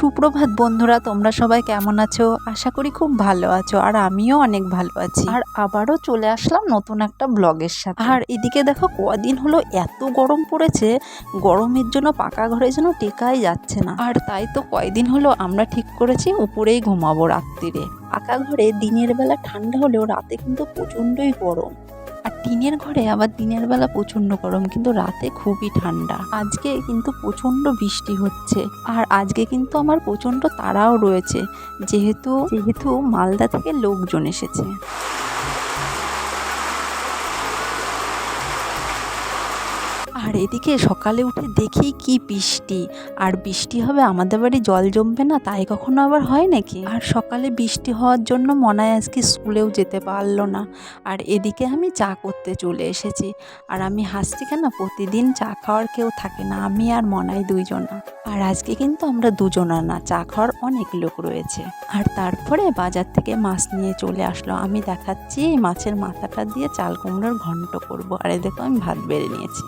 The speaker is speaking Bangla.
সুপ্রভাত বন্ধুরা, তোমরা সবাই কেমন আছো? আশা করি খুব ভালো আছো, আর আমিও অনেক ভালো আছি। আর আবারও চলে আসলাম নতুন একটা ব্লগের সাথে। আর এদিকে দেখো, কদিন হলো এত গরম পড়েছে, গরমের জন্য পাকা ঘরে যেন টেকাই যাচ্ছে না। আর তাই তো কয়দিন হলো আমরা ঠিক করেছি উপরেই ঘুমাবো রাত্রিরে। পাকা ঘরে দিনের বেলা ঠান্ডা হলেও রাতে কিন্তু প্রচণ্ডই গরম। আর টিনের ঘরে আবার দিনের বেলা প্রচণ্ড গরম, কিন্তু রাতে খুবই ঠান্ডা। আজকে কিন্তু প্রচণ্ড বৃষ্টি হচ্ছে, আর আজকে কিন্তু আমার প্রচণ্ড তাড়াও রয়েছে, যেহেতু মালদা থেকে লোকজন এসেছে। আর এদিকে সকালে উঠে দেখি কি বৃষ্টি, আর বৃষ্টি হবে আমাদের বাড়ি জল জমবে না, তাই কখনো আবার হয় নাকি? আর সকালে বৃষ্টি হওয়ার জন্য মনায় আজকে স্কুলেও যেতে পারলো না। আর এদিকে আমি চা করতে চলে এসেছি। আর আমি হাসছি কেন, প্রতিদিন চা খাওয়ার কেউ থাকে না, আমি আর মনাই দুইজনা। আর আজকে কিন্তু আমরা দুজনা না, চা খাওয়ার অনেক লোক রয়েছে। আর তারপরে বাজার থেকে মাছ নিয়ে চলে আসলো। আমি দেখাচ্ছি এই মাছের মাথাটা দিয়ে চাল কুমড়োর ঘন্ট করবো। আর এই দেখো আমি ভাত বেড়ে নিয়েছি।